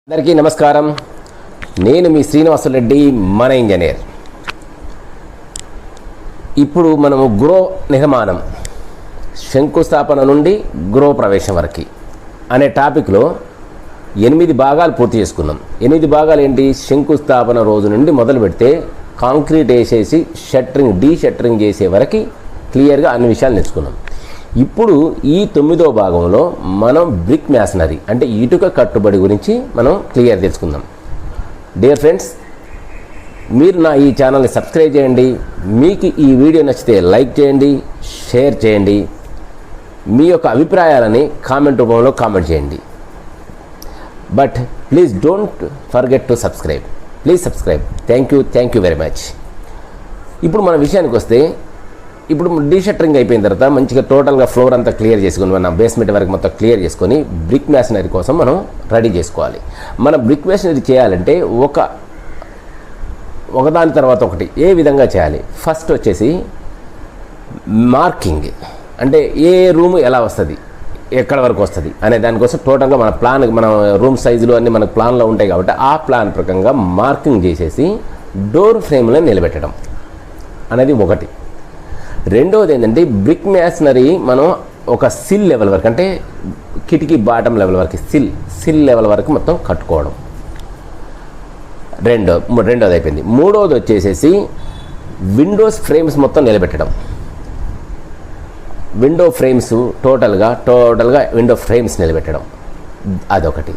అందరికీ నమస్కారం. నేను మీ శ్రీనివాసరెడ్డి, మన ఇంజనీర్. ఇప్పుడు మనము గృహ నిర్మాణం శంకుస్థాపన నుండి గృహ ప్రవేశం వరకు అనే టాపిక్లో 8 భాగాలు పూర్తి చేసుకున్నాం. 8 భాగాలు ఏంటి? శంకుస్థాపన రోజు నుండి మొదలు పెడితే కాంక్రీట్ వేసేసి డీ షట్టరింగ్ చేసే వరకు క్లియర్గా అన్ని విషయాలు నేర్చుకున్నాం. ఇప్పుడు ఈ 9వ భాగంలో మనం బ్రిక్ మ్యాసనరీ అంటే ఇటుక కట్టుబడి గురించి మనం క్లియర్ తెలుసుకుందాం. డియర్ ఫ్రెండ్స్, మీరు నా ఈ ఛానల్ని సబ్స్క్రైబ్ చేయండి. మీకు ఈ వీడియో నచ్చితే లైక్ చేయండి, షేర్ చేయండి. మీ యొక్క అభిప్రాయాలని కామెంట్ రూపంలో కామెంట్ చేయండి. But please don't forget to subscribe. Please subscribe. Thank you very much. ఇప్పుడు మన విషయానికి వస్తే, ఇప్పుడు డీ షట్టరింగ్ అయిపోయిన తర్వాత మంచిగా టోటల్గా ఫ్లోర్ అంతా క్లియర్ చేసుకొని మన బేస్మెంట్ వరకు మొత్తం క్లియర్ చేసుకొని బ్రిక్ మ్యాసనరీ కోసం మనం రెడీ చేసుకోవాలి. మన బ్రిక్ మ్యాసనరీ చేయాలంటే ఒకదాని తర్వాత ఒకటి ఏ విధంగా చేయాలి? ఫస్ట్ వచ్చేసి మార్కింగ్, అంటే ఏ రూమ్ ఎలా వస్తుంది, ఎక్కడ వరకు వస్తుంది అనే దానికోసం టోటల్గా మన రూమ్ సైజులు అన్నీ మనకు ప్లాన్లో ఉంటాయి కాబట్టి ఆ ప్లాన్ ప్రకారంగా మార్కింగ్ చేసేసి డోర్ ఫ్రేమ్లో నిలబెట్టడం అనేది ఒకటి. రెండవది ఏంటంటే బ్రిక్ మ్యాసనరీ మనం ఒక సిల్ లెవెల్ వరకు, అంటే కిటికీ బాటమ్ లెవెల్ వరకు సిల్ లెవెల్ వరకు మొత్తం కట్టుకోవడం. రెండోది అయిపోయింది. మూడవది వచ్చేసేసి విండోస్ ఫ్రేమ్స్ మొత్తం నిలబెట్టడం. టోటల్గా విండో ఫ్రేమ్స్ నిలబెట్టడం, అదొకటి.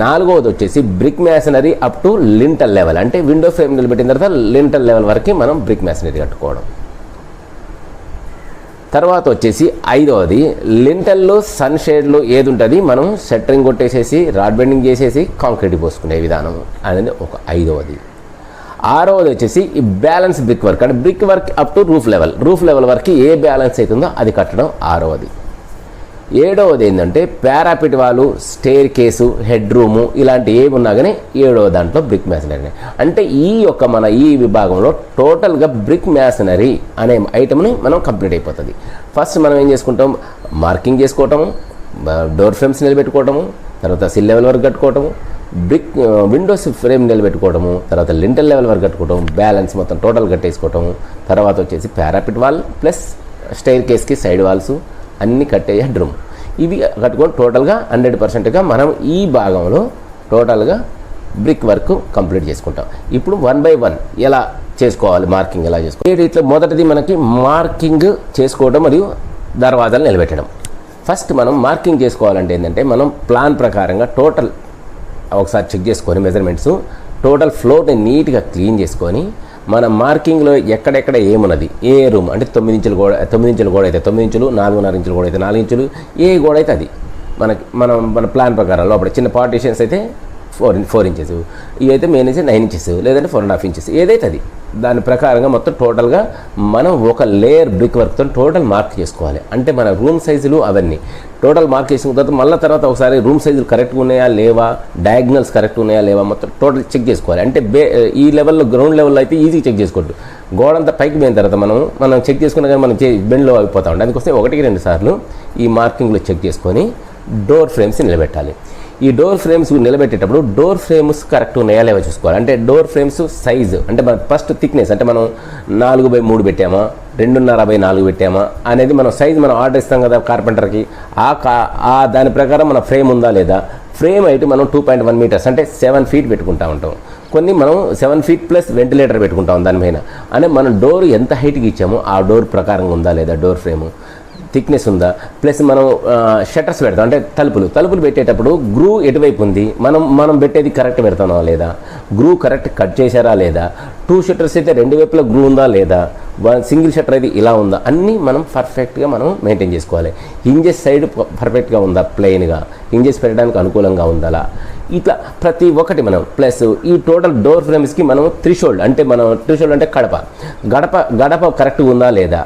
నాలుగవది వచ్చేసి brick masonry up to lintel level, అంటే విండో ఫ్రేమ్ నిలబెట్టిన తర్వాత లింటల్ లెవెల్ వరకు మనం బ్రిక్ మ్యాసనరీ కట్టుకోవడం. తర్వాత వచ్చేసి ఐదవది లింటల్లో సన్షేడ్లో ఏది ఉంటుంది మనం షట్టరింగ్ కొట్టేసేసి రాడ్ బెండింగ్ చేసేసి కాంక్రీట్ పోసుకునే విధానం అనేది ఒక ఐదవది. ఆరవది వచ్చేసి ఈ బ్యాలెన్స్ బ్రిక్ వర్క్, అంటే brick work up to roof level వరకు ఏ బ్యాలెన్స్ అవుతుందో అది కట్టడం ఆరవది. ఏడవది ఏంటంటే పారాపిట్ వాలు, స్టేర్ కేసు, హెడ్ రూము ఇలాంటి ఏమి ఉన్నా కానీ ఏడవ దాంట్లో బ్రిక్ మ్యాసనరీ. అంటే మన ఈ విభాగంలో టోటల్గా బ్రిక్ మ్యాసనరీ అనే ఐటమ్ని మనం కంప్లీట్ అయిపోతుంది. ఫస్ట్ మనం ఏం చేసుకుంటాం? మార్కింగ్ చేసుకోవటము, డోర్ ఫ్రేమ్స్ నిలబెట్టుకోవటము, తర్వాత సిల్ లెవెల్ వరకు కట్టుకోవటము, విండోస్ ఫ్రేమ్ నిలబెట్టుకోవటము, తర్వాత లింటల్ లెవెల్ వరకు కట్టుకోవటం, బ్యాలెన్స్ మొత్తం టోటల్ కట్టేసుకోవటము, తర్వాత వచ్చేసి parapet wall plus స్టైర్ కేస్కి side walls అన్నీ కట్టే హెడ్ రూమ్, ఇవి కట్టుకొని టోటల్గా 100%గా మనం ఈ భాగంలో టోటల్గా బ్రిక్ వర్క్ కంప్లీట్ చేసుకుంటాం. ఇప్పుడు 1 by 1 ఎలా చేసుకోవాలి, మార్కింగ్ ఎలా చేసుకోవాలి? ఇట్లా మొదటిది మనకి మార్కింగ్ చేసుకోవడం మరియు దర్వాజాలు నిలబెట్టడం. ఫస్ట్ మనం మార్కింగ్ చేసుకోవాలంటే ఏంటంటే మనం ప్లాన్ ప్రకారంగా టోటల్ ఒకసారి చెక్ చేసుకొని మెజర్మెంట్స్ టోటల్ ఫ్లోర్ని నీట్గా క్లీన్ చేసుకొని మన మార్కింగ్లో ఎక్కడెక్కడ ఏమున్నది, ఏ రూమ్ అంటే 9 ఇంచుల గోడ అయితే 9 ఇంచులు, 4.5 ఇంచుల గోడ అయితే 4 ఇంచులు, ఏ గోడ అయితే అది మన ప్లాన్ ప్రకారం లోపల చిన్న పార్టీషన్స్ అయితే 4 ఇంచెస్, ఇవి అయితే మెయిన్ అయితే 9 ఇంచెస్ లేదంటే 4.5 ఇంచెస్, ఏదైతే అది దాని ప్రకారంగా మొత్తం టోటల్గా మనం ఒక లేయర్ బ్రిక్ వర్క్తో టోటల్ మార్క్ చేసుకోవాలి. అంటే మన రూమ్ సైజులు అవన్నీ టోటల్ మార్క్ చేసుకున్న తర్వాత ఒకసారి రూమ్ సైజులు కరెక్ట్గా ఉన్నాయా లేవా, డయాగ్నల్స్ కరెక్ట్గా ఉన్నాయా లేవా మొత్తం టోటల్ చెక్ చేసుకోవాలి. అంటే ఈ లెవెల్లో గ్రౌండ్ లెవెల్లో అయితే ఈజీ చెక్ చేసుకోవచ్చు. గోడంతా పైకి పోయిన తర్వాత మనం చెక్ చేసుకున్నా కానీ మనం బెండ్లో అయిపోతా ఉంటాం. అందుకోసం 1-2 సార్లు ఈ మార్కింగ్లో చెక్ చేసుకొని డోర్ ఫ్రేమ్స్ నిలబెట్టాలి. ఈ డోర్ ఫ్రేమ్స్ నిలబెట్టేటప్పుడు డోర్ ఫ్రేమ్స్ కరెక్ట్ ఉన్నాయా లేవో చూసుకోవాలి. అంటే డోర్ ఫ్రేమ్స్ సైజు, అంటే మన ఫస్ట్ థిక్నెస్, అంటే మనం 4/3 పెట్టామా 2.5/4 పెట్టామా అనేది మనం సైజు మనం ఆర్డర్ ఇస్తాం కదా కార్పెంటర్కి, దాని ప్రకారం మన ఫ్రేమ్ ఉందా లేదా. ఫ్రేమ్ అయితే మనం 2.1 మీటర్స్ అంటే 7 ఫీట్ పెట్టుకుంటా ఉంటాం. కొన్ని మనం 7 ఫీట్ ప్లస్ వెంటిలేటర్ పెట్టుకుంటాం దానిపైన. అంటే మనం డోర్ ఎంత హైట్కి ఇచ్చామో ఆ డోర్ ప్రకారంగా ఉందా లేదా, డోర్ ఫ్రేము థిక్నెస్ ఉందా, ప్లస్ మనం షట్టర్స్ పెడతాం అంటే తలుపులు పెట్టేటప్పుడు గ్రూ ఎటువైపు ఉంది, మనం పెట్టేది కరెక్ట్ పెడతామా లేదా, గ్రూ కరెక్ట్ కట్ చేశారా లేదా, 2 షట్టర్స్ అయితే 2 వైపులా గ్రూ ఉందా లేదా, సింగిల్ షట్టర్ అయితే ఇలా ఉందా, అన్నీ మనం పర్ఫెక్ట్గా మనం మెయింటైన్ చేసుకోవాలి. హింజెస్ సైడ్ పర్ఫెక్ట్గా ఉందా, ప్లెయిన్గా హింజెస్ పెట్టడానికి అనుకూలంగా ఉందా, ఇట్లా ప్రతి ఒక్కటి మనం. ప్లస్ ఈ టోటల్ డోర్ ఫ్రేమ్స్కి మనం థ్రెషోల్డ్ అంటే గడప కరెక్ట్గా ఉందా లేదా,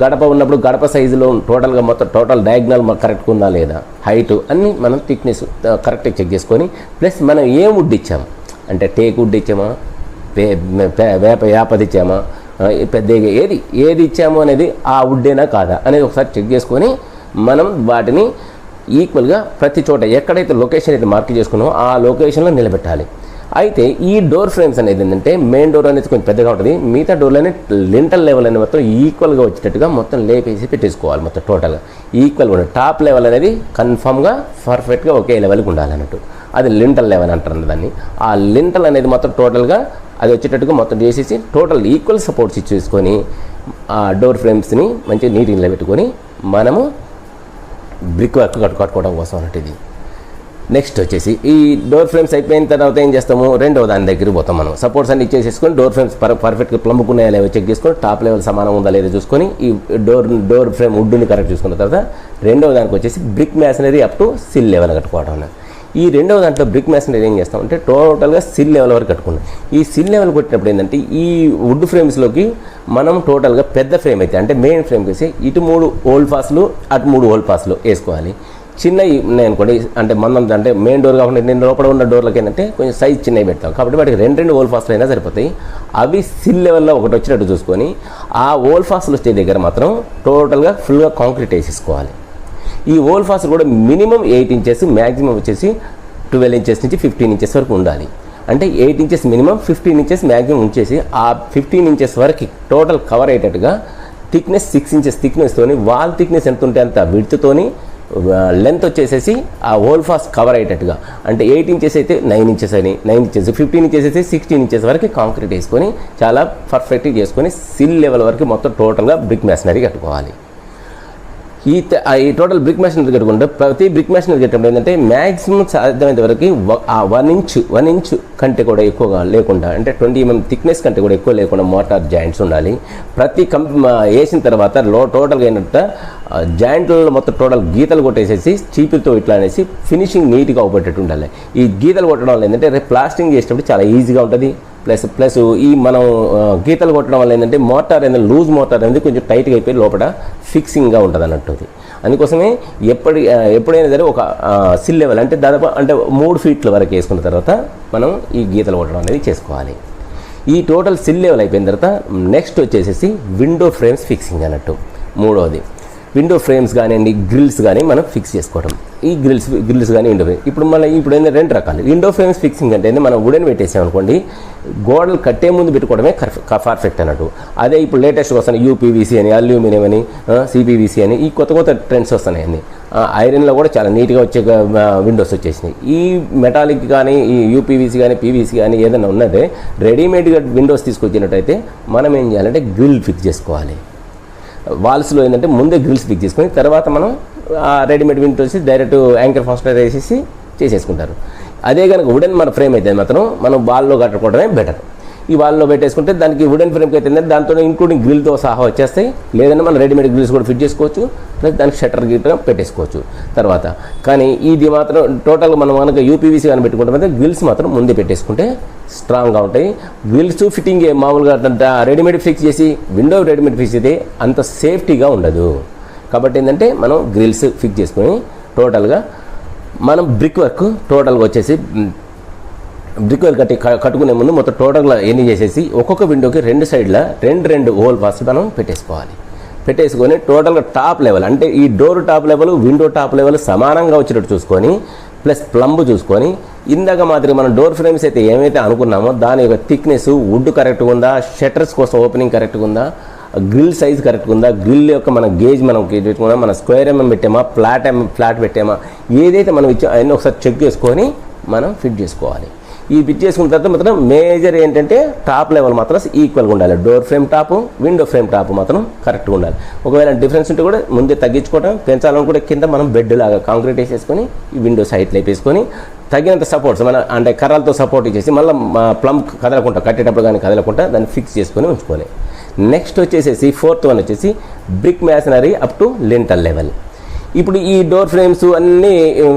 గడప ఉన్నప్పుడు గడప సైజులో టోటల్ డయాగ్నల్ కరెక్ట్గా ఉందా లేదా, హైట్ అన్నీ మనం థిక్నెస్ కరెక్ట్గా చెక్ చేసుకొని, ప్లస్ మనం ఏం వుడ్ ఇచ్చాము అంటే టేక్ వుడ్ ఇచ్చామా, వేపది ఇచ్చామా, పెద్దగా ఏది ఇచ్చాము అనేది ఆ వుడ్డేనా కాదా అనేది ఒకసారి చెక్ చేసుకొని మనం వాటిని ఈక్వల్గా ప్రతి చోట ఎక్కడైతే లొకేషన్ అయితే మార్క్ చేసుకున్నామో ఆ లొకేషన్లో నిలబెట్టాలి. అయితే ఈ డోర్ ఫ్రేమ్స్ అనేది ఏంటంటే మెయిన్ డోర్ అనేది కొంచెం పెద్దగా ఉంటుంది, మిగతా డోర్లోనే లింటల్ లెవెల్ అనేది మొత్తం ఈక్వల్గా వచ్చేటట్టుగా మొత్తం లేపేసి పెట్టేసుకోవాలి. మొత్తం టోటల్గా ఈక్వల్గా ఉండాలి. టాప్ లెవెల్ అనేది కన్ఫామ్గా పర్ఫెక్ట్గా ఒకే లెవెల్కి ఉండాలి అన్నట్టు. అది లింటల్ లెవెల్ అంటారు దాన్ని. ఆ లింటల్ అనేది మొత్తం టోటల్గా అది వచ్చేటట్టుగా మొత్తం చేసేసి టోటల్ ఈక్వల్ సపోర్ట్స్ ఇచ్చేసుకొని ఆ డోర్ ఫ్రేమ్స్ని మంచిగా నీట్గా నిలబెట్టుకొని మనము బ్రిక్ వర్క్ కట్టుకోవడం కోసం అన్నట్టు ఇది. నెక్స్ట్ వచ్చేసి ఈ డోర్ ఫ్రేమ్స్ అయిపోయిన తర్వాత ఏం చేస్తాము, రెండవ దాని దగ్గరికి పోతాం. మనం సపోర్ట్స్ అన్ని ఇచ్చేసేసుకొని డోర్ ఫ్రేమ్స్ పర్ఫెక్ట్గా ప్లంబుకున్నాయా లేవో చెక్ చేసుకొని టాప్ లెవెల్ సమానం ఉందా లేదో చూసుకొని ఈ డోర్ ఫ్రేమ్ వుడ్ని కరెక్ట్ చూసుకున్న తర్వాత రెండవ దానికి వచ్చేసి brick masonry up to sill level కట్టుకోవడం. ఈ రెండవ దాంట్లో బ్రిక్ మ్యాసనరీ ఏం చేస్తామంటే టోటల్గా సిల్ లెవెల్ వరకు కట్టుకున్నాం. ఈ సిల్ లెవెల్ కొట్టినప్పుడు ఏంటంటే ఈ వుడ్ ఫ్రేమ్స్లోకి మనం టోటల్గా పెద్ద ఫ్రేమ్ అయితే అంటే మెయిన్ ఫ్రేమ్కి వేసి ఇటు 3 ఓల్డ్ పాస్లు అటు 3 ఓల్డ్ పాస్లు వేసుకోవాలి. చిన్నవి ఉన్నాయి అనుకోండి, అంటే మనం అంటే మెయిన్ డోర్ కాకుండా నేను లోపల ఉన్న డోర్లకి ఏంటంటే కొంచెం సైజ్ చిన్నవి పెడతాం కాబట్టి వాటికి 2 ఓల్డ్ ఫాస్ట్లు అయినా సరిపోతాయి. అవి సిల్ లెవెల్లో ఒకటి వచ్చినట్టు చూసుకొని ఆ ఓల్డ్ ఫాస్ట్లు వచ్చే దగ్గర మాత్రం టోటల్గా ఫుల్గా కాంక్రీట్ వేసేసుకోవాలి. ఈ ఓల్డ్ ఫాస్ట్ కూడా మినిమం 8 ఇంచెస్, మ్యాక్సిమం వచ్చేసి 12 ఇంచెస్ నుంచి 15 ఇంచెస్ వరకు ఉండాలి. అంటే 8 ఇంచెస్ మినిమం, 15 ఇంచెస్ మ్యాక్సిమం ఉంచేసి ఆ 15 ఇంచెస్ వరకు టోటల్ కవర్ అయ్యేటట్టుగా థిక్నెస్ 6 ఇంచెస్ థిక్నెస్తోని వాల్ థిక్నెస్ ఎంత ఉంటే అంత విడ్త్తోని లెంత్ వచ్చేసేసి ఆ ఓల్డ్ ఫాస్ట్ కవర్ అయ్యేటట్టుగా అంటే 8 ఇంచెస్ అయితే 9 ఇంచెస్ అని 9 ఇంచెస్ 15 ఇంచెస్ అయితే 16 ఇంచెస్ వరకు కాంక్రీట్ వేసుకొని చాలా పర్ఫెక్ట్గా చేసుకొని సిల్ లెవెల్ వరకు మొత్తం టోటల్గా బ్రిక్ మ్యాసనరీ కట్టుకోవాలి. ఈ టోటల్ బ్రిక్ మ్యాసనరీ కట్టుకుంటే ప్రతి బ్రిక్ మ్యాసనరీ కట్టడం ఏంటంటే మ్యాక్సిమం సాధ్యమైనంత వరకు 1 ఇంచ్ కంటే కూడా ఎక్కువగా లేకుండా అంటే 20 mm థిక్నెస్ కంటే కూడా ఎక్కువ లేకుండా మోటార్ జాయింట్స్ ఉండాలి. ప్రతి వేసిన తర్వాత టోటల్గా ఏంటంటే జాయింట్లలో మొత్తం టోటల్ గీతలు కొట్టేసేసి చీపులతో ఇట్లా అనేసి ఫినిషింగ్ నీట్గా అవుపట్టేట్టు ఉండాలి. ఈ గీతలు కొట్టడం వల్ల ఏంటంటే రేపు ప్లాస్టింగ్ చేసేటప్పుడు చాలా ఈజీగా ఉంటుంది. ప్లస్ ఈ మనం గీతలు కొట్టడం వల్ల ఏంటంటే మోటార్ అనేది లూజ్ మోటార్ అనేది కొంచెం టైట్గా అయిపోయి లోపల ఫిక్సింగ్గా ఉంటుంది అన్నట్టు. అందుకోసమే ఎప్పుడైనా సరే ఒక సిల్ లెవెల్ అంటే దాదాపు అంటే 3 ఫీట్ల వరకు వేసుకున్న తర్వాత మనం ఈ గీతలు కొట్టడం అనేది చేసుకోవాలి. ఈ టోటల్ సిల్ లెవెల్ అయిపోయిన తర్వాత నెక్స్ట్ వచ్చేసేసి విండో ఫ్రేమ్స్ ఫిక్సింగ్ అన్నట్టు. మూడవది విండో ఫ్రేమ్స్ కానివ్వండి, గ్రిల్స్ కానీ మనం ఫిక్స్ చేసుకోవడం. ఈ గ్రిల్స్ కానీ విండో ఫ్రేమ్ ఇప్పుడు ఏంటంటే 2 రకాలు. విండో ఫ్రేమ్స్ ఫిక్సింగ్ అంటే మనం వుడెన్ పెట్టేసామనుకోండి, గోడలు కట్టే ముందు పెట్టుకోవడమే పర్ఫెక్ట్ అన్నట్టు. అదే ఇప్పుడు లేటెస్ట్గా వస్తున్నాయి యూపీవీసీ అని, అల్యూమినియం అని, సిపివిసి అని ఈ కొత్త ట్రెండ్స్ వస్తున్నాయండి. ఐరన్లో కూడా చాలా నీట్గా వచ్చే విండోస్ వచ్చేసినాయి. ఈ మెటాలిక్ కానీ ఈ యూపీవీసీ కానీ పీవీసీ కానీ ఏదైనా ఉన్నదే రెడీమేడ్గా విండోస్ తీసుకొచ్చినట్టయితే మనం ఏం చేయాలంటే గ్రిల్ ఫిక్స్ చేసుకోవాలి. వాల్స్లో ఏంటంటే ముందే గ్రిల్స్ ఫిక్స్ చేసుకొని తర్వాత మనం readymade windows direct anchor fastener వేసేసి చేసేసుకుంటారు. అదే కనుక వుడెన్ మన ఫ్రేమ్ అయితే మాత్రం మనం వాల్లో కట్టుకోవడమే బెటర్. ఈ వాల్లో పెట్టేసుకుంటే దానికి వుడెన్ ఫ్రేమ్కి అయితే దాంతో ఇంక్లూడింగ్ గ్రిల్తో సహా వచ్చేస్తాయి. లేదంటే మనం రెడీమేడ్ గ్రిల్స్ కూడా ఫిట్ చేసుకోవచ్చు, ప్లస్ దానికి షట్టర్ గిట్ట పెట్టేసుకోవచ్చు తర్వాత. కానీ ఇది మాత్రం టోటల్గా మనం కనుక యూపీవీసీ కానీ పెట్టుకుంటే గ్రిల్స్ మాత్రం ముందే పెట్టేసుకుంటే స్ట్రాంగ్గా ఉంటాయి. గ్రిల్స్ ఫిట్టింగ్ మామూలుగా రెడీమేడ్ ఫిక్స్ చేసి విండో రెడీమేడ్ ఫిక్స్ అయితే అంత సేఫ్టీగా ఉండదు. కాబట్టి ఏంటంటే మనం గ్రిల్స్ ఫిక్స్ చేసుకొని టోటల్గా మనం బ్రిక్ వర్క్ టోటల్గా వచ్చేసి బ్రిక్ వర్క్ కట్టుకునే ముందు మొత్తం టోటల్గా ఎన్ని చేసేసి ఒక్కొక్క విండోకి 2 సైడ్ల 2 హోల్ ఫాస్ట్ మనం పెట్టేసుకొని టోటల్గా టాప్ లెవెల్ అంటే ఈ door top level window top level సమానంగా వచ్చేటట్టు చూసుకొని ప్లస్ ప్లంబ్ చూసుకొని ఇందాక మాదిరి మనం డోర్ ఫ్రేమ్స్ అయితే ఏమైతే అనుకున్నామో దాని యొక్క థిక్నెస్ వుడ్ కరెక్ట్గా ఉందా, షట్టర్స్ కోసం ఓపెనింగ్ కరెక్ట్గా ఉందా, గ్రిల్ సైజ్ కరెక్ట్గా ఉందా, గ్రిల్ యొక్క మన గేజ్ మనం పెట్టుకున్నా, మన స్క్వేర్ పెట్టామా, ఫ్లాట్ పెట్టామా, ఏదైతే మనం ఇచ్చా అవన్నీ ఒకసారి చెక్ చేసుకొని మనం ఫిట్ చేసుకోవాలి. ఈ ఫిట్ చేసుకున్న తర్వాత మాత్రం మేజర్ ఏంటంటే టాప్ లెవెల్ మాత్రం ఈక్వల్గా ఉండాలి. Door frame top window frame top మాత్రం కరెక్ట్గా ఉండాలి. ఒకవేళ డిఫరెన్స్ ఉంటే కూడా ముందే తగ్గించుకోవడం, పెంచాలనుకుంటే కింద మనం బెడ్ లాగా కాంక్రీట్ వేసేసుకొని ఈ విండోస్ హైట్లో వేసుకొని తగినంత సపోర్ట్స్ మన అంటే కర్రలతో సపోర్ట్ ఇచ్చేసి మళ్ళీ ప్లంబ్ కదలకుండా కట్టేటప్పుడు కానీ కదలకుండా దాన్ని ఫిక్స్ చేసుకొని ఉంచుకోవాలి. నెక్స్ట్ వచ్చేసేసి 4th వన్ వచ్చేసి brick masonry up to lintel level. ఇప్పుడు ఈ డోర్ ఫ్రేమ్స్ అన్నీ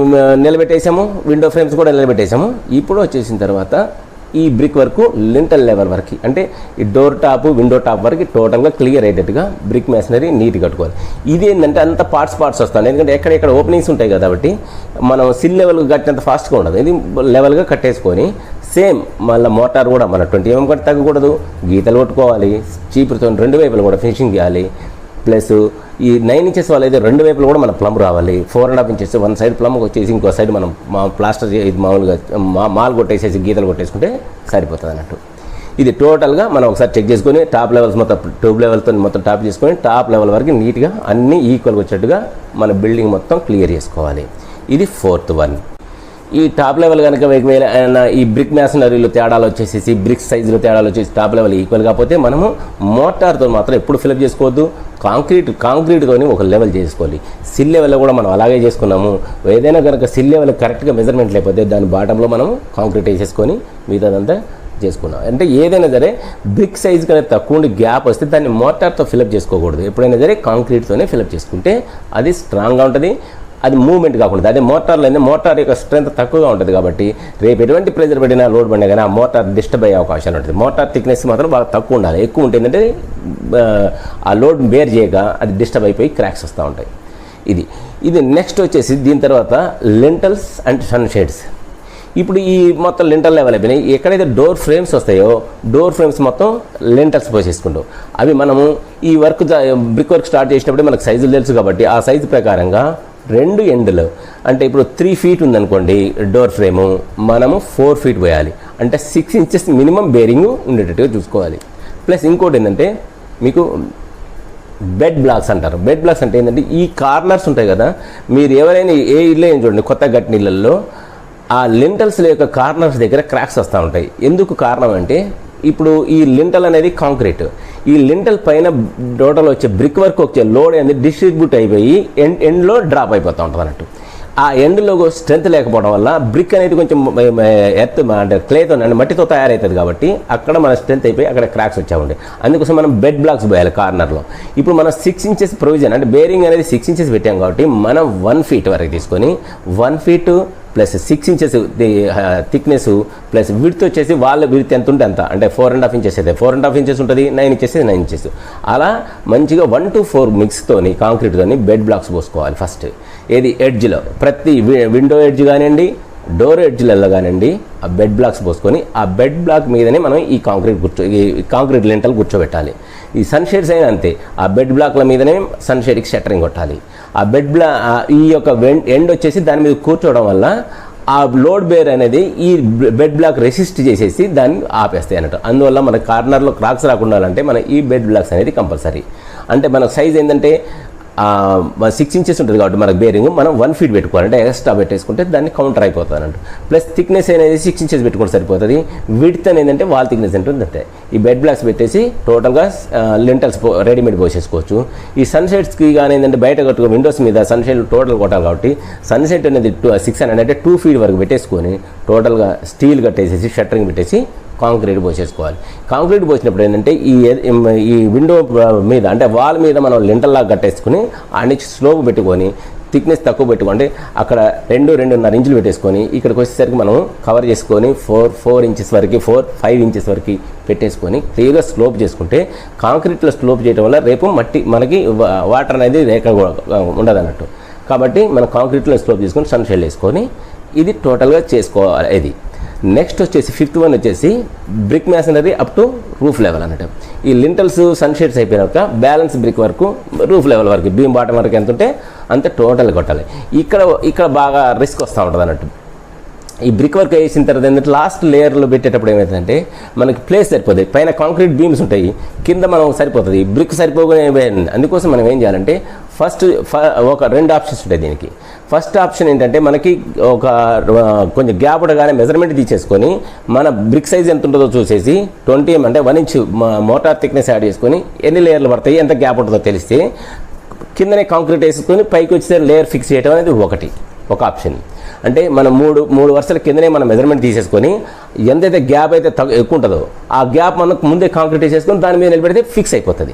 నిలబెట్టేసాము, విండో ఫ్రేమ్స్ కూడా నిలబెట్టేసాము. ఇప్పుడు వచ్చేసిన తర్వాత ఈ బ్రిక్ వరకు లింటల్ లెవెల్ వరకు అంటే ఈ డోర్ టాప్ విండో టాప్ వరకు టోటల్గా క్లియర్ అయ్యేటట్టుగా బ్రిక్ మ్యాసనరీ నీట్గా కట్టుకోవాలి. ఇది ఏంటంటే అంత పార్ట్స్ వస్తాయి, ఎందుకంటే ఎక్కడెక్కడ ఓపెనింగ్స్ ఉంటాయి కాబట్టి మనం సిల్ లెవెల్ కట్టినంత ఫాస్ట్గా ఉండదు. ఇది లెవెల్గా కట్టేసుకొని సేమ్ మళ్ళీ మోటార్ కూడా మన 20 mm కంటే తగ్గకూడదు, గీతలు కొట్టుకోవాలి, చీపురుతో 2 వైపులు కూడా ఫినిషింగ్ చేయాలి. ప్లస్ ఈ 9 ఇంచెస్ వాళ్ళు అయితే రెండు వైపులు కూడా మన ప్లమ్ రావాలి. 4.5 ఇంచెస్ వన్ సైడ్ ప్లమ్ వచ్చేసి ఇంకో సైడ్ మనం ప్లాస్టర్ ఇది మామూలుగా మాల్ కొట్టేసేసి గీతలు కొట్టేసుకుంటే సరిపోతుంది అన్నట్టు. ఇది టోటల్గా మనం ఒకసారి చెక్ చేసుకొని టాప్ లెవెల్స్ మొత్తం ట్యూబ్ లెవెల్తో మొత్తం టాప్ చేసుకొని టాప్ లెవెల్ వరకు నీట్గా అన్నీ ఈక్వల్గా వచ్చేట్టుగా మన బిల్డింగ్ మొత్తం క్లియర్ చేసుకోవాలి. ఇది 4th వన్. ఈ టాప్ లెవెల్ కనుక ఒకవేళ ఈ బ్రిక్ మ్యాసనరీలో తేడాలు వచ్చేసి బ్రిక్ సైజులో తేడాలు వచ్చేసి టాప్ లెవెల్ ఈక్వల్ కాకపోతే మనము మోటార్తో మాత్రం ఎప్పుడు ఫిల్అప్ చేసుకోవద్దు. కాంక్రీట్తోని ఒక లెవెల్ చేసుకోవాలి. సిల్ లెవెల్లో కూడా మనం అలాగే చేసుకున్నాము. ఏదైనా కనుక సిల్ లెవెల్ కరెక్ట్గా మెజర్మెంట్ లేకపోతే దాని బాటంలో మనం కాంక్రీట్ వేసేసుకొని మిగతాదంతా చేసుకున్నాం. అంటే ఏదైనా సరే బ్రిక్ సైజ్ కన్నా తక్కువ ఉండి గ్యాప్ వస్తే దాన్ని మోటార్తో ఫిల్అప్ చేసుకోకూడదు. ఎప్పుడైనా సరే కాంక్రీట్తోనే ఫిల్అప్ చేసుకుంటే అది స్ట్రాంగ్గా ఉంటుంది, అది మూవ్మెంట్ కాకుండా. అదే మోటార్లో అయితే మోటార్ యొక్క స్ట్రెంత్ తక్కువగా ఉంటుంది కాబట్టి రేపు ఎటువంటి ప్రెజర్ పడినా లోడ్ పడినా కానీ ఆ మోటార్ డిస్టర్బ్ అయ్యే అవకాశాలు ఉంటుంది. మోటార్ థిక్నెస్ మాత్రం బాగా తక్కువ ఉండాలి. ఎక్కువ ఉంటుందంటే ఆ లోడ్ బేర్ చేయక అది డిస్టర్బ్ అయిపోయి క్రాక్స్ వస్తూ ఉంటాయి. ఇది నెక్స్ట్ వచ్చేసి దీని తర్వాత లింటల్స్ అండ్ సన్ షేడ్స్. ఇప్పుడు ఈ మొత్తం లింటల్ లెవెల్ అయిపోయినాయి. ఎక్కడైతే డోర్ ఫ్రేమ్స్ వస్తాయో డోర్ ఫ్రేమ్స్ మొత్తం లింటల్స్ పోసేసుకుంటాం. అవి మనము ఈ వర్క్ బ్రిక్ వర్క్ స్టార్ట్ చేసినప్పుడు మనకు సైజులు తెలుసు కాబట్టి ఆ సైజు ప్రకారంగా 2 ఎండ్లు అంటే ఇప్పుడు 3 ఫీట్ ఉందనుకోండి డోర్ ఫ్రేము, మనము 4 ఫీట్ పోయాలి. అంటే 6 ఇంచెస్ మినిమం బేరింగ్ ఉండేటట్టుగా చూసుకోవాలి. ప్లస్ ఇంకోటి ఏంటంటే మీకు బెడ్ బ్లాక్స్ అంటారు. బెడ్ బ్లాక్స్ అంటే ఏంటంటే ఈ కార్నర్స్ ఉంటాయి కదా, మీరు ఎవరైనా ఏ ఇల్లు ఏం చూడండి కొత్త గట్టిన ఇళ్ళల్లో ఆ లింటల్స్ యొక్క కార్నర్స్ దగ్గర క్రాక్స్ వస్తూ ఉంటాయి. ఎందుకు కారణం అంటే ఇప్పుడు ఈ లింటల్ అనేది కాంక్రీట్, ఈ లింటల్ పైన టోటల్ వచ్చే బ్రిక్ వర్క్ వచ్చే లోడ్ అనేది డిస్ట్రిబ్యూట్ అయిపోయి ఎండ్లో డ్రాప్ అయిపోతూ ఉంటుంది అన్నట్టు. ఆ ఎండ్లో స్ట్రెంత్ లేకపోవడం వల్ల బ్రిక్ అనేది కొంచెం ఎర్త్ అంటే క్లేతో అంటే మట్టితో తయారవుతుంది కాబట్టి అక్కడ మన స్ట్రెంత్ అయిపోయి అక్కడ క్రాక్స్ వచ్చా ఉంటాయి. అందుకోసం మనం బెడ్ బ్లాక్స్ పోయాలి కార్నర్లో. ఇప్పుడు మనం 6 ఇంచెస్ ప్రొవిజన్ అంటే బేరింగ్ అనేది 6 ఇంచెస్ పెట్టాం కాబట్టి మనం 1 ఫీట్ వరకు తీసుకొని 1 feet plus 6 inches thickness plus width వచ్చేసి వాళ్ళ విడ్త్ ఎంత ఉంటే అంత, అంటే 4.5 ఇంచెస్ అయితే 4.5 ఇంచెస్ ఉంటుంది, 9 ఇంచెస్ 9 ఇంచెస్ అలా మంచిగా 1 to 4 మిక్స్తోని కాంక్రీట్తోని బెడ్ బ్లాక్స్ పోసుకోవాలి. ఫస్ట్ ఏది ఎడ్జ్లో ప్రతి విండో ఎడ్జ్ కానివ్వండి డోర్ ఎడ్జ్లలో కానివ్వండి ఆ బెడ్ బ్లాక్స్ పోసుకొని ఆ బెడ్ బ్లాక్ మీదనే మనం ఈ కాంక్రీట్ లింటల్ కూర్చోబెట్టాలి. ఈ సన్ షేడ్స్ అయినా అంతే, ఆ బెడ్ బ్లాక్ల మీదనే సన్ షేడ్కి షట్టరింగ్ కొట్టాలి. ఆ ఈ యొక్క ఎండ్ వచ్చేసి దాని మీద కూర్చోవడం వల్ల ఆ లోడ్ బేర్ అనేది ఈ బెడ్ బ్లాక్ రెసిస్ట్ చేసేసి దాన్ని ఆపేస్తాయి అన్నట్టు. అందువల్ల మన కార్నర్లో క్రాక్స్ రాకుండా అంటే మన ఈ బెడ్ బ్లాక్స్ అనేది కంపల్సరీ. అంటే మన సైజ్ ఏంటంటే 6 ఇంచెస్ ఉంటుంది కాబట్టి మనకు బేరింగ్ మనం 1 ఫీట్ పెట్టుకోవాలి. అంటే ఎక్స్ట్రా పెట్టేసుకుంటే దాన్ని కౌంటర్ అయిపోతుంది అన్నట్టు. ప్లస్ థిక్నెస్ అనేది 6 ఇంచెస్ పెట్టుకుంటే సరిపోతుంది. విడ్త్ అనేది ఏంటంటే వాల్ థిక్నెస్ ఉంటుంది అంతే. ఈ బెడ్ బ్లాక్స్ పెట్టేసి టోటల్గా లింటల్స్ రెడీమేడ్ పోసేసుకోవచ్చు. ఈ సన్సెట్స్కి కానీ ఏంటంటే బయట కట్టుకో విండోస్ మీద సన్షైడ్ టోటల్ కొట్టాలి కాబట్టి సన్సెట్ అనేది 600 అంటే 2 ఫీట్ వరకు పెట్టేసుకొని టోటల్గా స్టీల్ కట్టేసేసి షట్టరింగ్ పెట్టేసి కాంక్రీట్ పోసేసుకోవాలి. కాంక్రీట్ పోసినప్పుడు ఏంటంటే ఈ విండో మీద అంటే వాల్ మీద మనం లింటల్లాగా కట్టేసుకుని అన్ని స్లోప్ పెట్టుకొని థిక్నెస్ తక్కువ పెట్టుకుంటే అక్కడ 2-2.5 ఇంచులు పెట్టేసుకొని ఇక్కడికి వచ్చేసరికి మనం కవర్ చేసుకొని 4 ఇంచెస్ వరకు 5 ఇంచెస్ వరకు పెట్టేసుకొని క్లియర్గా స్లోప్ చేసుకుంటే కాంక్రీట్లో స్లోప్ చేయడం వల్ల రేపు మనకి వాటర్ అనేది రేఖ ఉండదు అన్నట్టు. కాబట్టి మనం కాంక్రీట్లో స్లోప్ చేసుకొని సన్షైడ్ వేసుకొని ఇది టోటల్గా చేసుకోవాలి. ఇది నెక్స్ట్ వచ్చేసి 5th వన్ వచ్చేసి brick masonry up to roof level అన్నట్టు. ఈ లింటల్స్ సన్షేడ్స్ అయిపోయినాక బ్యాలెన్స్ బ్రిక్ వరకు రూఫ్ లెవెల్ వరకు బీమ్ బాటం వరకు ఎంత ఉంటే అంత టోటల్ కొట్టాలి. ఇక్కడ బాగా రిస్క్ వస్తూ ఉంటుంది అన్నట్టు. ఈ బ్రిక్ వర్క్ వేసిన తర్వాత ఏంటంటే లాస్ట్ లేయర్లో పెట్టేటప్పుడు ఏమవుతుందంటే మనకి ప్లేస్ సరిపోతుంది. పైన కాంక్రీట్ బీమ్స్ ఉంటాయి, కింద మనం సరిపోతుంది, బ్రిక్ సరిపోగానే. అందుకోసం మనం ఏం చేయాలంటే ఫస్ట్ ఒక 2 ఆప్షన్స్ ఉంటాయి దీనికి. ఫస్ట్ ఆప్షన్ ఏంటంటే మనకి కొంచెం గ్యాప్ ఉండగానే మెజర్మెంట్ తీసేసుకొని మన బ్రిక్ సైజ్ ఎంత ఉంటుందో చూసేసి 20 mm అంటే 1 ఇంచ్ మోటార్ థిక్నెస్ యాడ్ చేసుకొని ఎన్ని లేయర్లు పడతాయి ఎంత గ్యాప్ ఉంటుందో తెలిస్తే కిందనే కాంక్రీట్ వేసుకొని పైకి వచ్చే లేయర్ ఫిక్స్ చేయడం అనేది ఒక ఆప్షన్. అంటే మనం మూడు వరుసల కిందనే మనం మెజర్మెంట్ తీసేసుకొని ఎంతైతే గ్యాప్ అయితే ఎక్కువ ఉంటుందో ఆ గ్యాప్ మనకు ముందే కాంక్రీట్ వేసేసుకొని దాని మీద నిలబెడితే ఫిక్స్ అయిపోతుంది.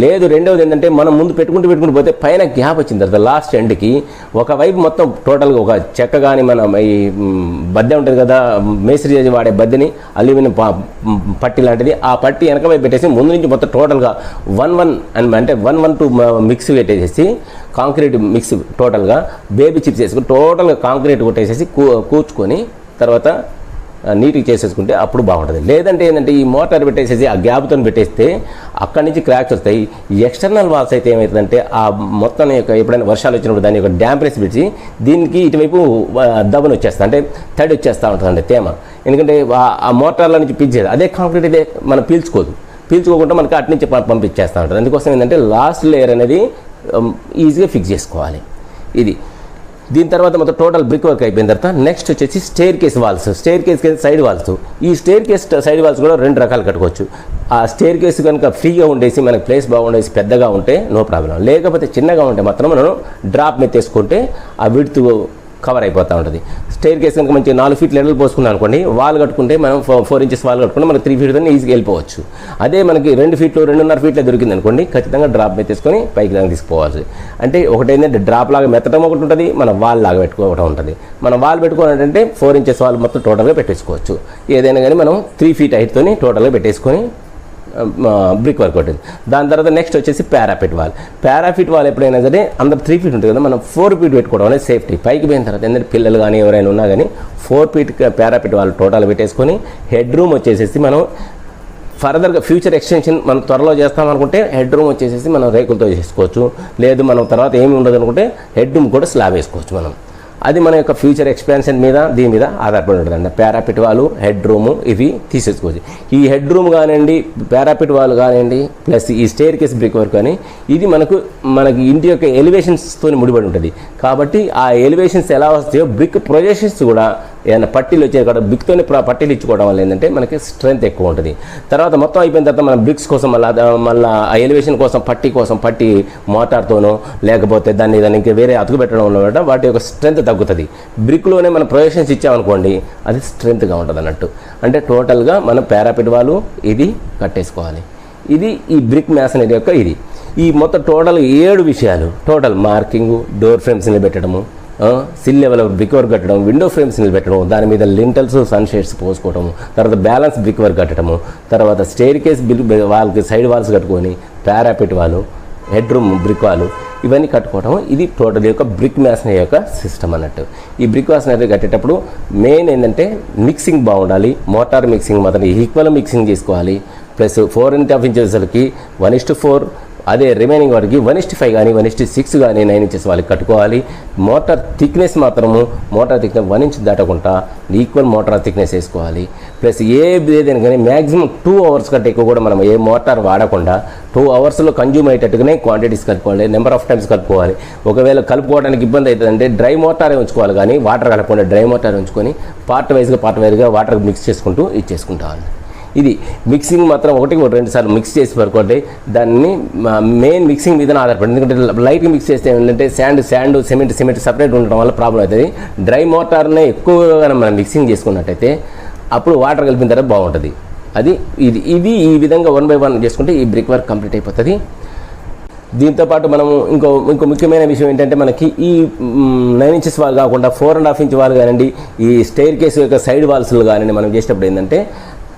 లేదు రెండవది ఏంటంటే మనం ముందు పెట్టుకుంటూ పోతే పైన గ్యాప్ వచ్చిన తర్వాత లాస్ట్ ఎండ్కి ఒకవైపు మొత్తం టోటల్గా ఒక చెక్క కానీ మనం ఈ బద్దె ఉంటుంది కదా మేస్త్రి చేసి వాడే బద్దెని అల్యూమినియం పట్టి లాంటిది ఆ పట్టి వెనక వైపు పెట్టేసి ముందు నుంచి మొత్తం టోటల్గా 1-1 అంటే 1-1-2 మిక్స్ పెట్టేసేసి కాంక్రీట్ మిక్స్ టోటల్గా బేబీ చిప్స్ వేసుకొని టోటల్గా కాంక్రీట్ కొట్టేసేసి కూర్చుకొని తర్వాత నీట్గా చేసేసుకుంటే అప్పుడు బాగుంటుంది. లేదంటే ఏంటంటే ఈ మోటార్ పెట్టేసేసి ఆ గ్యాప్తో పెట్టేస్తే అక్కడి నుంచి క్రాక్స్ వస్తాయి. ఎక్స్టర్నల్ వాల్స్ అయితే ఏమవుతుందంటే ఆ మొత్తం యొక్క ఎప్పుడైనా వర్షాలు వచ్చినప్పుడు దాని యొక్క డ్యాంప్నెస్ పెట్టి దీనికి ఇటువైపు దబ్బను వచ్చేస్తా, అంటే తడి వచ్చేస్తూ ఉంటుందండి, తేమ. ఎందుకంటే ఆ మోటార్ల నుంచి పీల్చేది అదే కాంక్రీట్ అయితే మనం పీల్చుకోకుండా మనకి అటు నుంచి పంపించేస్తూ ఉంటుంది. అందుకోసం ఏంటంటే లాస్ట్ లేయర్ అనేది ఈజీగా ఫిక్స్ చేసుకోవాలి. ఇది దీని తర్వాత మొత్తం టోటల్ బ్రిక్ వర్క్ అయిపోయిన తర్వాత నెక్స్ట్ వచ్చేసి స్టేర్ కేస్ సైడ్ వాల్స్. ఈ స్టేర్ కేస్ సైడ్ వాల్స్ కూడా 2 రకాలు కట్టుకోవచ్చు. ఆ స్టేర్ కేసు కనుక ఫ్రీగా ఉండేసి మనకి ప్లేస్ బాగుండేసి పెద్దగా ఉంటే నో ప్రాబ్లం, లేకపోతే చిన్నగా ఉంటే మాత్రం మనం డ్రాప్ మెత్తేసుకుంటే ఆ విడ్త్ కవర్ అయిపోతూ ఉంటుంది. స్టేర్ కేస్ కనుక మంచి 4 ఫీట్లు ఎడలు పోసుకున్నాం అనుకోండి, వాల్ కట్టుకుంటే మనం 4 ఇంచెస్ వాల్ కట్టుకుంటే మనకి 3 ఫీట్తో ఈజీగా వెళ్ళిపోవచ్చు. అదే మనకి 2 ఫీట్లు 2.5 ఫీట్లే దొరికింది అనుకోండి, ఖచ్చితంగా డ్రాప్ మెత్తేసుకొని పైకి దాకా తీసుకుపోవాలి. అంటే ఒకటి ఏంటంటే డ్రాప్ లాగా మెత్తడం ఒకటి ఉంటుంది, మన వాల్ లాగా పెట్టుకోవడం ఉంటుంది. మనం వాల్ పెట్టుకోవాలంటే 4 ఇంచెస్ వాల్ మొత్తం టోటల్గా పెట్టేసుకోవచ్చు. ఏదైనా కానీ మనం 3 ఫీట్ హైట్తో టోటల్గా పెట్టేసుకొని బ్రిక్ వర్క్ ఉంటుంది. దాని తర్వాత నెక్స్ట్ వచ్చేసి పారాఫిట్ వాల్ ఎప్పుడైనా సరే అందరు 3 ఫీట్ ఉంటుంది కదా, మనం 4 ఫీట్ పెట్టుకోవడం అనేది సేఫ్టీ. పైకి పోయిన తర్వాత ఏంటంటే పిల్లలు కానీ ఎవరైనా ఉన్నా కానీ 4 ఫీట్ పారాఫిట్ వాల్ టోటల్ పెట్టేసుకొని హెడ్ రూమ్ వచ్చేసేసి మనం ఫర్దర్గా ఫ్యూచర్ ఎక్స్టెన్షన్ మనం త్వరలో చేస్తామనుకుంటే హెడ్ రూమ్ వచ్చేసేసి మనం రేకులతో చేసుకోవచ్చు. లేదు మనం తర్వాత ఏమి ఉండదు అనుకుంటే హెడ్ రూమ్ కూడా స్లాబ్ వేసుకోవచ్చు మనం. అది మన యొక్క ఫ్యూచర్ ఎక్స్పాన్షన్ మీద దీని మీద ఆధారపడి ఉంటుందండి. పారాపిట్ వాల్, హెడ్ రూము ఇవి తీసేసుకోవచ్చు. ఈ హెడ్ రూమ్ కానివ్వండి, పారాపిట్ వాల్ కానివ్వండి, ప్లస్ ఈ స్టేర్ కేస్ బ్రిక్ వర్క్ కానీ ఇది మనకి ఇంటి యొక్క ఎలివేషన్స్తో ముడిపడి ఉంటుంది. కాబట్టి ఆ ఎలివేషన్స్ ఎలా వస్తాయో బ్రిక్ ప్రొజెక్షన్స్ కూడా ఏదైనా పట్టీలు వచ్చే కాడ బ్రిక్తోనే పట్టీలు ఇచ్చుకోవడం వల్ల ఏంటంటే మనకి స్ట్రెంత్ ఎక్కువ ఉంటుంది. తర్వాత మొత్తం అయిపోయిన తర్వాత మనం బ్రిక్స్ కోసం మళ్ళీ ఆ ఎలివేషన్ కోసం పట్టి మోటార్తోనో లేకపోతే దాన్ని ఇంకా వేరే అతుకు పెట్టడం వల్ల వాటి యొక్క స్ట్రెంత్ తగ్గుతుంది. బ్రిక్లోనే మనం ప్రొజెక్షన్స్ ఇచ్చామనుకోండి అది స్ట్రెంత్గా ఉంటుంది అన్నట్టు. అంటే టోటల్గా మనం పారాపిట్ వాల్ ఇది కట్టేసుకోవాలి. ఇది ఈ బ్రిక్ మ్యాసనరీ యొక్క ఇది. ఈ మొత్తం టోటల్ 7 విషయాలు, టోటల్ మార్కింగు, డోర్ ఫ్రేమ్స్ నిలబెట్టడము, సిల్ లెవెల్ బ్రిక్ వర్క్ కట్టడం, విండో ఫ్రేమ్స్ నిలబెట్టడం, దాని మీద లింటల్స్ సన్షేడ్స్ పోసుకోవడము, తర్వాత బ్యాలెన్స్ బ్రిక్ వర్క్ కట్టడము, తర్వాత స్టేర్ కేస్ వాల్కి సైడ్ వాల్స్ కట్టుకొని parapet wall, head room brick wall ఇవన్నీ కట్టుకోవడం. ఇది టోటల్ యొక్క బ్రిక్ మ్యాసనరీ యొక్క సిస్టమ్ అన్నట్టు. ఈ బ్రిక్ మ్యాసనరీ కట్టేటప్పుడు మెయిన్ ఏంటంటే మిక్సింగ్ బాగుండాలి. మోటార్ మిక్సింగ్ మాత్రం ఈక్వల్ మిక్సింగ్ చేసుకోవాలి. ప్లస్ 4.5 ఇంచెస్కి 1:4, అదే రిమైనింగ్ వాటికి 1:5 కానీ 1:6 కానీ 9 ఇంచెస్ వాళ్ళకి కట్టుకోవాలి. మోటార్ థిక్నెస్ మాత్రము మోటార్ థిక్నెస్ 1 ఇంచ్ దాటకుండా ఈక్వల్ మోటార్ థిక్నెస్ వేసుకోవాలి. ప్లస్ ఏదైనా కానీ మ్యాక్సిమం 2 అవర్స్ కంటే ఎక్కువ కూడా మనం ఏ మోటార్ వాడకుండా 2 అవర్స్లో కన్జ్యూమ్ అయ్యేటట్టుగానే క్వాంటిటీస్ కలుపుకోవాలి, నెంబర్ ఆఫ్ టైమ్స్ కలుపుకోవాలి. ఒకవేళ కలుపుకోవడానికి ఇబ్బంది అవుతుందంటే డ్రై మోటారే ఉంచుకోవాలి, కానీ వాటర్ కలపకుండా డ్రై మోటార్ ఉంచుకొని పార్ట్ వైజ్గా వాటర్ మిక్స్ చేసుకుంటూ ఇచ్చేసుకుంటాం. ఇది మిక్సింగ్ మాత్రం 1-2 సార్లు మిక్స్ చేసి పడుకోండి. దాన్ని మెయిన్ మిక్సింగ్ మీద ఆధారపడి, ఎందుకంటే లైట్గా మిక్స్ చేస్తే ఏంటంటే శాండ్ సిమెంట్ సపరేట్ ఉండడం వల్ల ప్రాబ్లం అవుతుంది. డ్రై మోటార్నే ఎక్కువగా మనం మిక్సింగ్ చేసుకున్నట్టయితే అప్పుడు వాటర్ కలిపిన తర్వాత బాగుంటుంది. ఇది ఈ విధంగా 1 by 1 చేసుకుంటే ఈ బ్రిక్ వర్క్ కంప్లీట్ అయిపోతుంది. దీంతోపాటు మనము ఇంకో ముఖ్యమైన విషయం ఏంటంటే మనకి ఈ 9 ఇంచెస్ వాల్ కాకుండా 4.5 ఇంచ్ వాల్ కానివ్వండి, ఈ స్టైర్ కేసు యొక్క సైడ్ వాల్స్లు కానివ్వండి, మనం చేసేటప్పుడు ఏంటంటే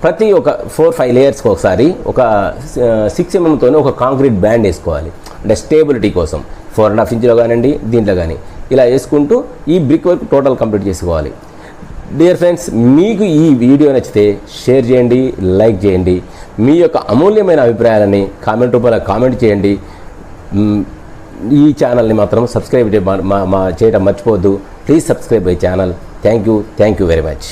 ప్రతి ఒక 4-5 లేయర్స్కి ఒకసారి ఒక 6 mm ఒక కాంక్రీట్ బ్యాండ్ వేసుకోవాలి. అంటే స్టేబిలిటీ కోసం 4.5 ఇంచ్లో కానివ్వండి, దీంట్లో కానీ ఇలా వేసుకుంటూ ఈ బ్రిక్ వర్క్ టోటల్ కంప్లీట్ చేసుకోవాలి. డియర్ ఫ్రెండ్స్, మీకు ఈ వీడియో నచ్చితే షేర్ చేయండి, లైక్ చేయండి. మీ యొక్క అమూల్యమైన అభిప్రాయాలని కామెంట్ రూపంలో కామెంట్ చేయండి. ఈ ఛానల్ని మాత్రం సబ్స్క్రైబ్ చేయడం మర్చిపోవద్దు. Please subscribe my channel. Thank you very much.